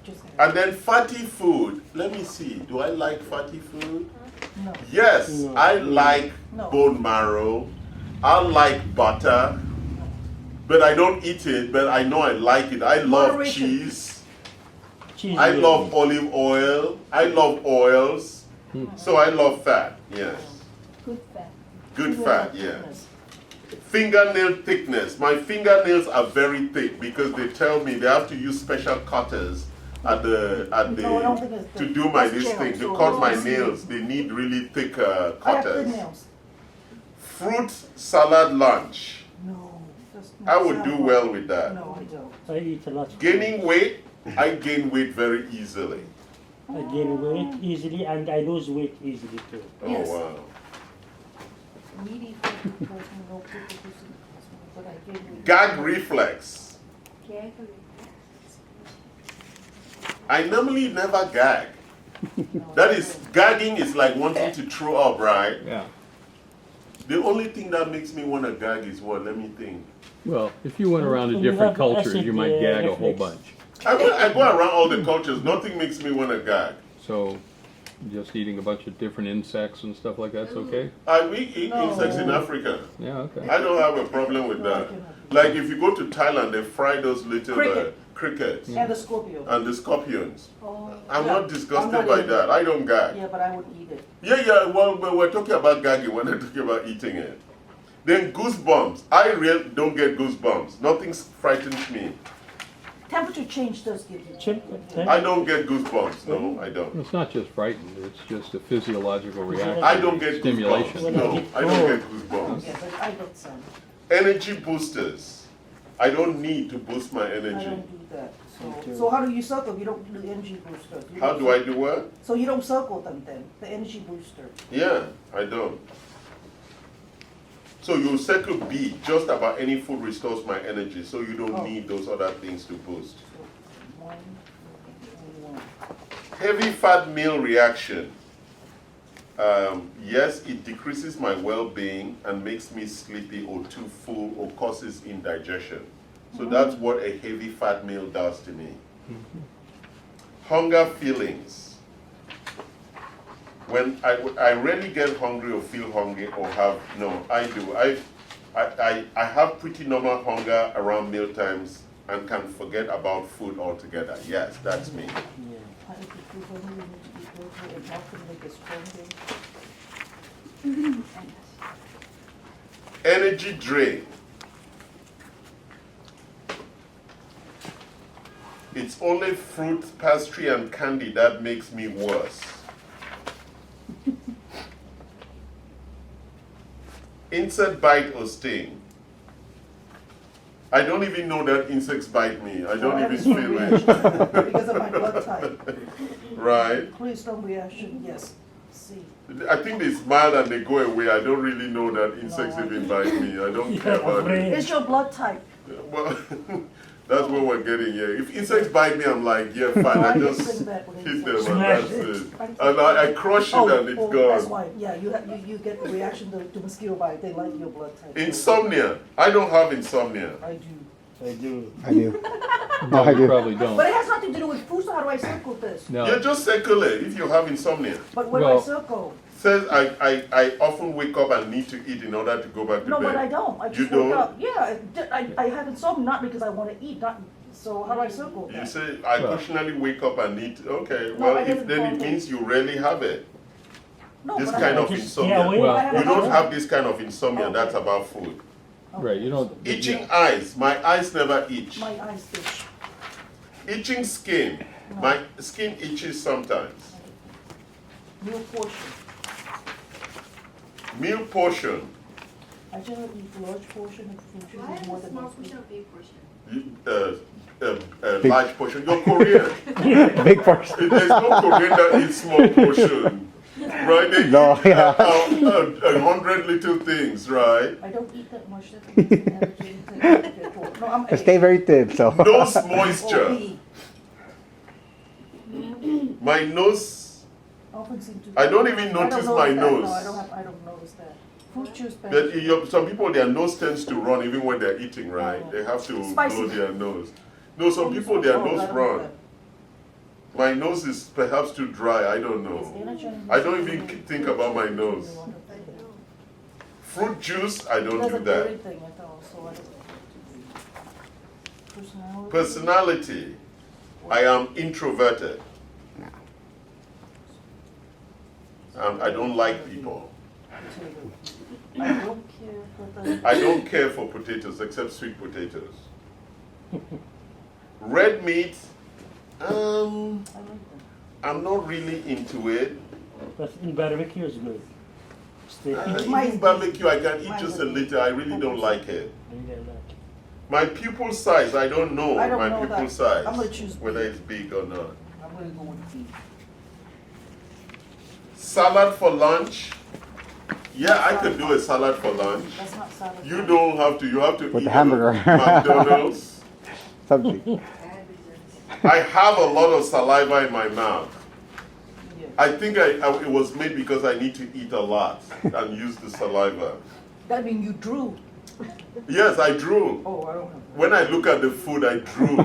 Just And then fatty food. Let me see. Do I like fatty food? no. Yes, No. I like No. bone marrow. I like butter. But I don't eat it, but I know I like it. I love Moderation. cheese. Cheese. I love olive oil. I love oils. So I love fat. Yes. Good fat. Good fat, yes. Fingernail thickness. My fingernails are very thick because they tell me they have to use special cutters at the No, I don't think it's to thick. do my That's this gel, thing to so cut my it's- nails. They need really thick I have thin cutters. nails. Fruit salad lunch. No. That's I not would do salad. well with that. No, I don't. I eat a lot. Gaining weight, I gain weight very easily. I gain weight easily and I lose weight easily too. Oh Yes. wow. Meaty food because you know people do some, but I gain weight. Gag reflex. Gag I normally never gag. No, That is, gagging is like wanting to throw up, right? Yeah. The only thing that makes me want to gag is what? Let me think. Well, if you went around to You different have cultures, acid, you might gag a whole reflex. bunch. I go around all the cultures. Nothing makes me want to gag. So, just eating a bunch of different insects and stuff like that's okay? We eat No. insects in Africa. Yeah, okay. I don't have a problem with No, I that. cannot. Like if you go to Thailand, they fry those little crickets And the Scorpio. and the scorpions. Oh, I'm yeah. not disgusted I'm not by eating that. I don't gag. Yeah, but I would eat it. Yeah. Well, we're talking about gagging. We're not talking about eating it. Then goosebumps. I really don't get goosebumps. Nothing frightens me. Temperature change does give you. I don't get goosebumps. No, I don't. It's not just frightened, it's just a physiological reaction. I don't get Stimulation. goosebumps. No, I don't get goosebumps. Yeah, but I get some. Energy boosters. I don't need to boost my I energy. don't do that. So how do you circle? You don't do energy booster. You How don't do I do what? So you don't circle them then, the energy booster. Yeah, I don't. So you circle B, just about any food restores my energy, so you don't Oh. need those other things to boost. So one, one. Heavy fat meal reaction. Yes, it decreases my well-being and makes me sleepy or too full or causes indigestion. So that's what a heavy fat meal does to me. Hunger feelings. When I rarely get hungry or feel hungry or have, no, I do. I have pretty normal hunger around meal times and can forget about food altogether. Yes, that's me. I eat the food when we need to eat protein and often make it stronger. Energy drain. It's only fruit, pastry, and candy that makes me worse. Insect bite or sting. I don't even know that insects bite me. I don't even feel it. Because of my blood type. Right? Please don't reaction, yes. See. I think they smile and they go away. I don't really know that insects No, I even bite me. I don't care about it. It's your blood type. Well, that's what we're getting here. If insects bite me, I'm like, yeah, fine. I I get just sick bad with hit them insects. and Smash that's it. it. And I crush it and it's That's gone. why, yeah, you get a reaction to mosquito bite, they like your blood type. Insomnia. I don't have insomnia. I do. I do. I do. No, I you do. probably But don't. it has nothing to do with food, so how do I circle this? You No, just circle it if you have insomnia. But when do I Well- circle? Says I often wake up and need to eat in order to go back to No, bed. but I don't. I You just woke don't? up. Yeah, I have insomnia not because I want to eat, not, so how do I circle You that? say I Well- occasionally wake up and need. Okay, No, well, I if didn't then it follow. means you rarely have it. No, This but I kind have- of Just stay insomnia. away. Well- I have You a don't blood have type. this kind of insomnia. Okay. That's about food. right, you don't. Itching eyes. My eyes never itch. My eyes itch. Itching skin. No. My skin itches sometimes. New portion. Meal portion. I generally eat large portion of fruit juice Why is more is than small most portion people. or big portion? A large portion. You're Korean. Big portion. There's no Korean that eats small portion. Right? They No, eat yeah. 100 little things, right? I don't eat that much. That makes me energy intake. No, I'm I stay very thin, so. Nose or moisture. B. My nose, Often seem to. I don't even I don't notice my that. nose. No, I don't notice that. Fruit juice. But some people, their nose tends to run even when they're eating, right? They have to Spicy. blow their nose. No, some people, their nose run. My nose is perhaps too dry, I don't know. I don't even think about my nose. Fruit juice, I don't do that. Personality, I am introverted. I don't like people. I don't care for potatoes except sweet potatoes. Red meat, I'm not really into it. But in barbecue is good. Steak. Even barbecue, I can eat just a little. I really don't like it. My pupil size, I don't know I don't my know pupil that. size, I'm gonna choose whether B. it's big or not. I'm gonna go with B. Salad for lunch. Yeah, I could do a salad for lunch. That's not salad. You don't have to. You have to With eat the hamburger. at McDonald's. Something. I have a lot of saliva in my mouth. Yeah. I think it was made because I need to eat a lot and use the saliva. That means you drew. Yes, I drew. Oh, I don't know. When I look at the food, I drew.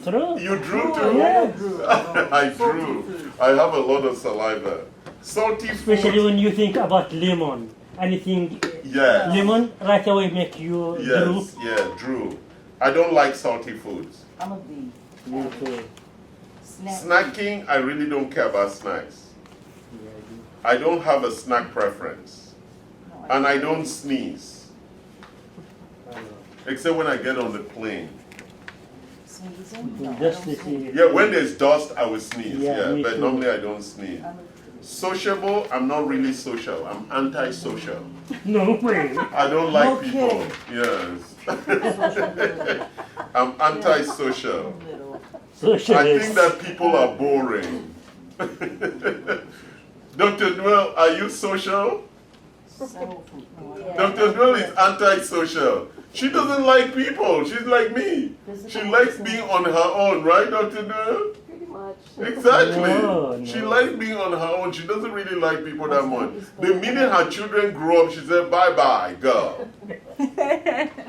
True. You drew Oh, too? yeah, I drew. I drew. I have a lot of saliva. Salty Especially food. when you think about lemon. Anything Yes. lemon right away make you droop. Yes, yeah, drew. I don't like salty foods. I'm a B. Me too. Snack. Snacking, I really don't care about snacks. I don't have a snack preference. No, And I don't sneeze. I know. Except when I get on the plane. Sneezing? No, I Just don't to sneeze. see. Yeah, when there's dust, I will sneeze. Yeah, Yeah, me but too. normally I don't sneeze. I'm a Sociable, I'm not really social. I'm anti-social. No way. I don't like No people. kidding. Yes. social little. I'm anti-social. Little. I Socialist. think that people are boring. Dr. Noel, are you social? Soul food. No, I don't. Dr. Noel is anti-social. She doesn't like people. She's like me. She likes being on her own, right, Dr. Noel? Pretty much. Exactly. No, She no. likes being on her own. She doesn't really like people that much. The minute her children grow up, she said, bye-bye, girl.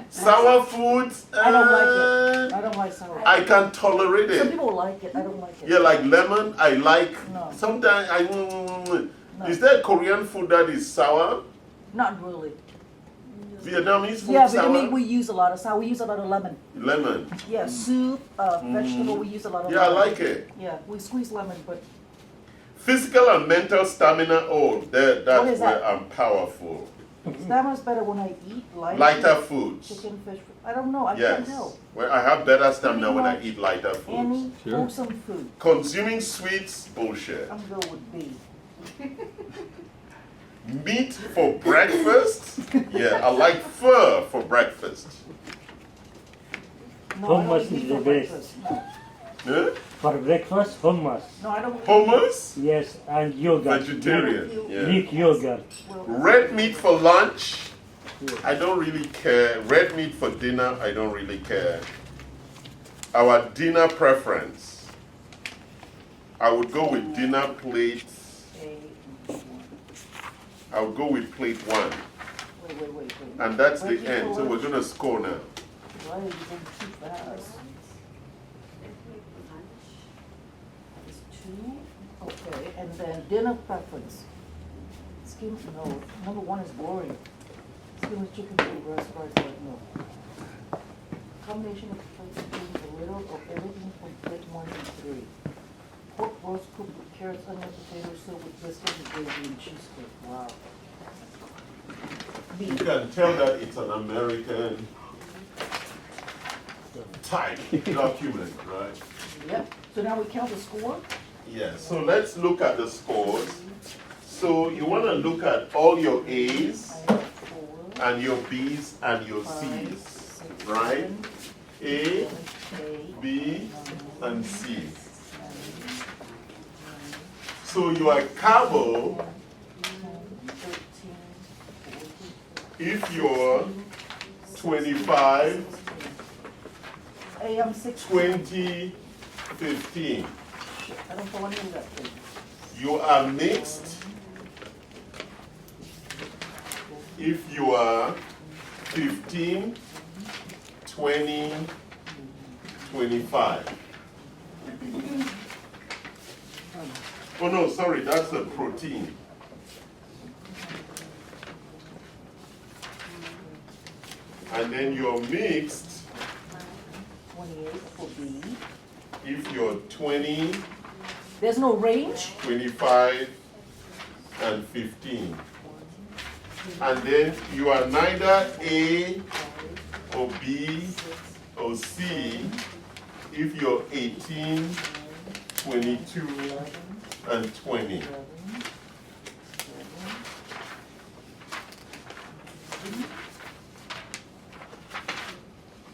Sour foods, I don't like it. I don't like sour. I can tolerate Some it. people like it. I don't like it. Yeah, like lemon, I like. No. Sometimes I. No. Is there Korean food that is sour? Not really. Vietnamese food Yeah, sour? Vietnamese we use a lot of sour. We use a lot of lemon. Lemon. Yeah, soup, vegetable. We use a lot of. Yeah, I lemon. like it. Yeah, we squeeze lemon, but Physical and mental stamina. Oh, What that's is where that? I'm powerful. stamina's better when I eat Lighter foods. chicken, fish. I don't know. I can't Yes. tell. Well, I have better stamina when I much eat lighter foods. Any Sure. wholesome food. Consuming sweets, bullshit. I'm good with B. Meat for breakfast? Yeah, I like fur for breakfast. No, Hummus I don't eat is the for best. breakfast. No. Huh? For breakfast, hummus. No, I don't. Hummus? Yes, and yogurt. Vegetarian. Yeah. Greek yogurt. Red meat for lunch? I don't really care. Red meat for dinner? I don't really care. Our dinner preference. I would go with dinner plate. I would go with plate 1. Wait. And that's the Red meat end. for So we're lunch? going to score now. Why are you going too fast? It's 2. Okay, and then dinner preference. Skim, no. Number 1 is boring. Skim chicken and breast fried bread, no. Combination of proteins, a little of everything from plate 1 and 3. Pork roast cooked with carrots, onion, potatoes, filled with biscuits, and gravy and cheesecake. Wow. B. You can tell that it's an American type document, right? Yep. So now we count the score? Yeah, so let's look at the scores. So you want to look at all your A's I have 4, and your B's and your 5, C's, 6, right? 7, A, 8, B, 9, and C. 10, So your carbo, 13, 14, if you're 25, 16. I'm 16. 20, 15, I don't know any of that thing. you are mixed if you are 15, 20, 25. Oh no, sorry, that's a protein. And then you're mixed 28 for B. if you're 20, There's no range? 25, and 15. And then you are neither A or B or C if you're 18, 22, and 20.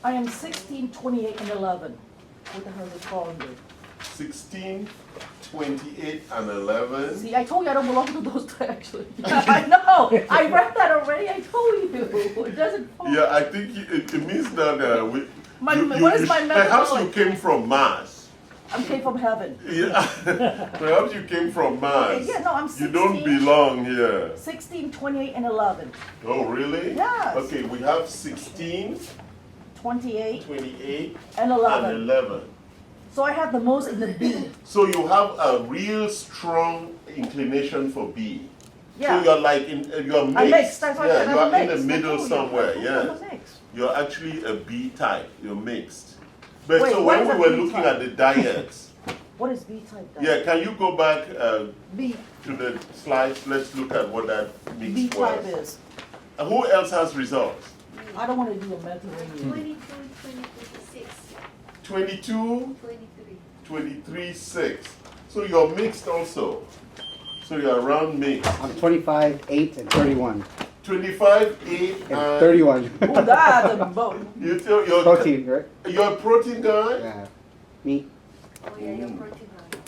I am 16, 28, and 11. What the hell is it called? 16, 28, and 11. See, I told you I don't belong to those two, actually. I know. I read that already. I told you. It doesn't fall. Yeah, I think it means that What is my perhaps you metabolic? came from Mars. I came from heaven. Yeah, perhaps you came from Mars. Yeah, no, I'm You don't 16. belong here. 16, 28, and 11. Oh, really? Yes. Okay, we have 16, 28 28, and and 11. 11. So I have the most in the B. So you have a real strong inclination for B. Yeah. So you're like you're mixed. I mixed. That's why I Yeah, said you're I'm in the mixed. middle I told you. somewhere. I'm Yeah. a mix. You're actually a B type. You're mixed. But Wait, so what when is we a were B looking type? at the diets, What is B type? Then? yeah, can you go back B. to the slides? Let's look at what that mix B type was. is. Who else has results? I don't want to do a mental review. 22, 26, 22, 23. 23, 6. So you're mixed also. So you're around mixed. I'm 25, 8, and 31. 25, 8, And and 31. Oh, that's a boat. you tell Protein, right? you're a protein guy? Yeah. Meat. Oh yeah, you're protein high.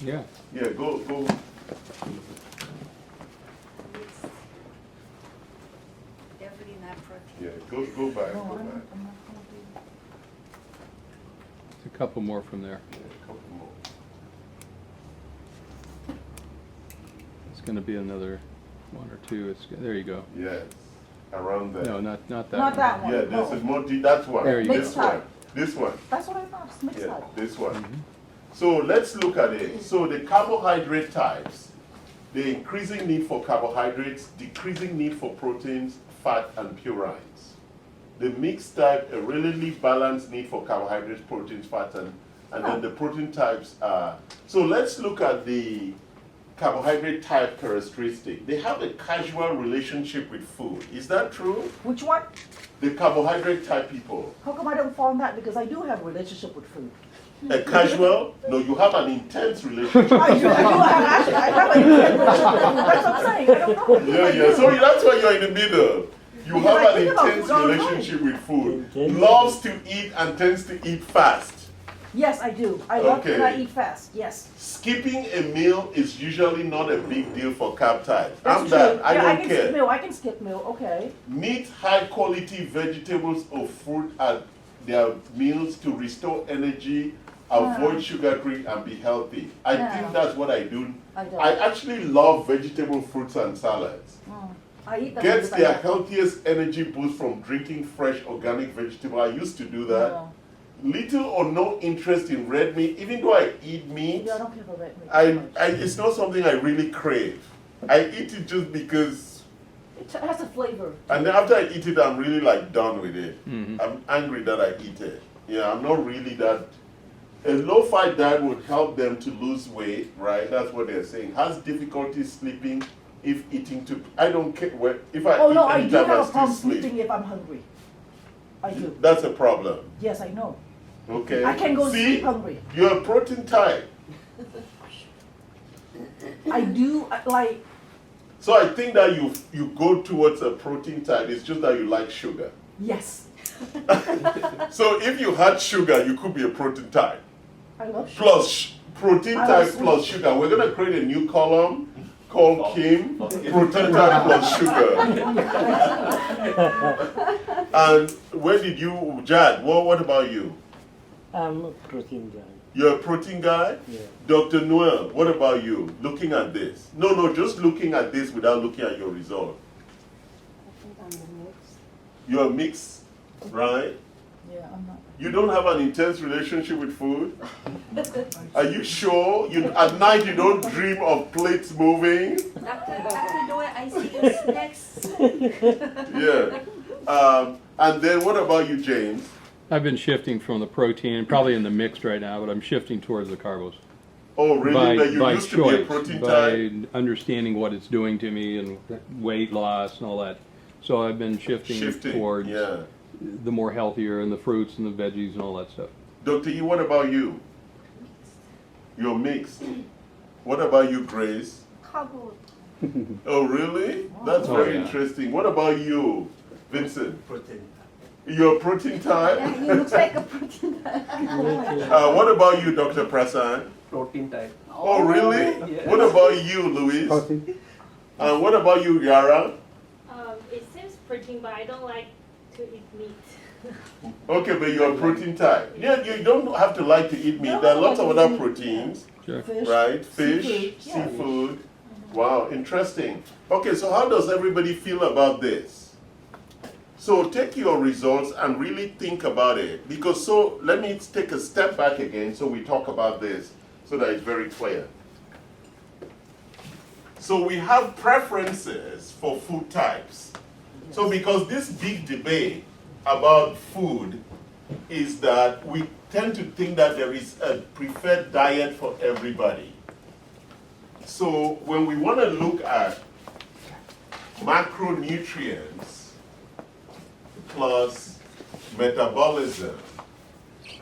Yeah. Yeah, go. Mixed. Definitely not protein. Yeah, go back. No, Go I'm back. not going to do It's a couple more from there. Yeah, a couple more. It's going to be another one or two. There you go. Yes, around there. No, not that Not one. that one. Yeah, there's no. a more that one. There you go. This one. This one. That's what I thought. It's mixed Yeah, type. this one. So let's look at it. So the carbohydrate types, the increasing need for carbohydrates, decreasing need for proteins, fat, and purines. The mixed type, a relatively balanced need for carbohydrates, proteins, fat, and then the protein types are. So let's look at the carbohydrate type characteristic. They have a casual relationship with food. Is that true? Which one? The carbohydrate type people. How come I don't fall in that? Because I do have a relationship with food. A casual? No, you have an intense relationship. I do have actually. I have a relationship with food. That's what I'm saying. I don't know. Yeah, yeah. So that's why you're in the middle. You Because I have an think about intense food all the time. relationship with food. Intense. Loves to eat and tends to eat fast. Yes, I do. I love Okay. and I eat fast. Yes. Skipping a meal is usually not a big deal for carb type. That's I'm true. that. I yeah, I don't can skip care. meal. I can skip meal. Okay. Need high quality vegetables or fruit at their meals to restore energy, avoid sugar free, and be healthy. I Yeah. think that's what I do. I don't. I actually love vegetable fruits and salads. I eat them. Gets because I their love- healthiest energy boost from drinking fresh organic vegetable. I used to do that. Yeah. Little or no interest in red meat, even though I eat meat. Yeah, I don't care for red meat. It's not something I really crave. I eat it just because, It has a flavor. and then after I eat it, I'm really like done with it. Mhm. I'm angry that I eat it. Yeah, I'm not really that. A low-fat diet would help them to lose weight, right? That's what they're saying. Has difficulty sleeping if eating too. I don't care if I Oh eat no, I do anytime have I a still problem sleep. sleeping if I'm hungry. I do. That's a problem. Yes, I know. Okay. I can go See, sleep hungry. You're a protein type. I do like So I think that you go towards a protein type, it's just that you like sugar. Yes. So if you had sugar, you could be a protein type. I love sugar. Plus protein I type love plus sweet. sugar. We're gonna create a new column called Kim, protein type plus sugar. And where did you, Jad, what about you? I'm a protein guy. You're a protein guy? Yeah. Dr. Noel, what about you? Looking at this. No, just looking at this without looking at your result. I think I'm a mix. You're a mix, right? Yeah, I'm not. You don't have an intense relationship with food? Are you sure? At night you don't dream of plates moving? Dr. Noel, I see your snacks. Yeah. And then what about you, James? I've been shifting from the protein, probably in the mixed right now, but I'm shifting towards the carbos. Oh, really? But you by used to be a choice, protein by type? understanding what it's doing to me and weight loss and all that. So I've been shifting towards yeah. the more healthier and the fruits and the veggies and all that stuff. Dr. E, what about you? You're mixed. What about you, Grace? Carbo. Oh, really? That's Oh, very yeah. interesting. What about you, Vincent? Protein. You're a protein type? Yeah, you look like a protein. What about you, Dr. Prasan? Protein type. Oh, really? Yes. What about you, Luis? Protein. And what about you, Yara? It seems protein, but I don't like to eat meat. Okay, but you're a protein type. Yeah, you don't have to like to eat meat. There are lots of other proteins, Sure. Fish. right? Fish, Seafood, yeah. seafood. Wow, interesting. Okay, so how does everybody feel about this? So take your results and really think about it. Because let me take a step back again so we talk about this so that it's very clear. So we have preferences for food types. So because this big debate about food is that we tend to think that there is a preferred diet for everybody. So when we want to look at macronutrients plus metabolism,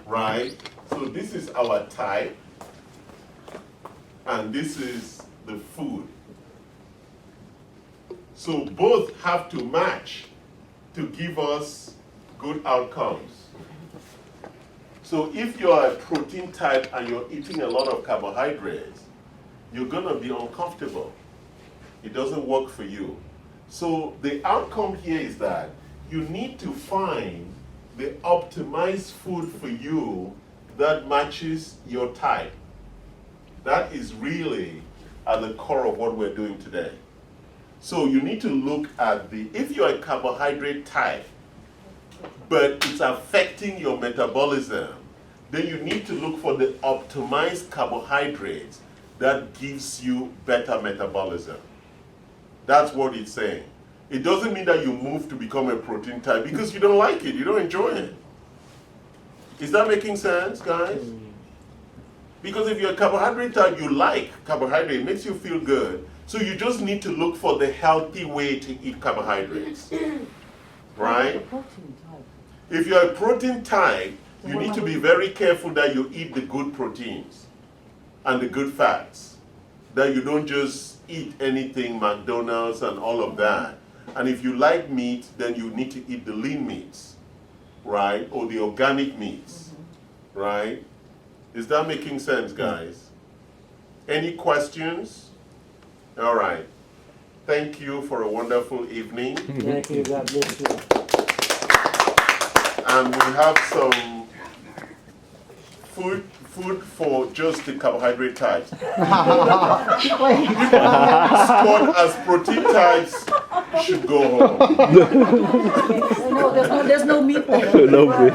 right? So this is our type, and this is the food. So both have to match to give us good outcomes. So if you're a protein type and you're eating a lot of carbohydrates, you're gonna be uncomfortable. It doesn't work for you. So the outcome here is that you need to find the optimized food for you that matches your type. That is really at the core of what we're doing today. So you need to look at if you're a carbohydrate type, but it's affecting your metabolism, then you need to look for the optimized carbohydrates that gives you better metabolism. That's what it's saying. It doesn't mean that you move to become a protein type because you don't like it, you don't enjoy it. Is that making sense, guys? Because if you're a carbohydrate type, you like carbohydrate, it makes you feel good. So you just need to look for the healthy way to eat carbohydrates, right? Protein type. If you're a protein type, you need to be very careful that you eat the good proteins and the good fats, that you don't just eat anything, McDonald's and all of that. And if you like meat, then you need to eat the lean meats, right? Or the organic meats, right? Is that making sense, guys? Any questions? All right. Thank you for a wonderful evening. Thank you. God bless you. And we have some food for just the carbohydrate types. People scored as protein types should go home. No, there's no meat there. No bread.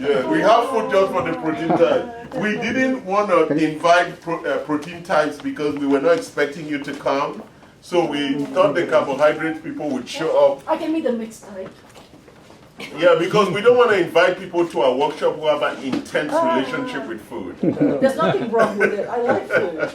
Yeah, we have food just for the protein type. We didn't want to invite protein types because we were not expecting you to come. So we thought the carbohydrate people would show up. I can be the mixed type. Yeah, because we don't want to invite people to our workshop who have an intense relationship with food. There's nothing wrong with it. I like food.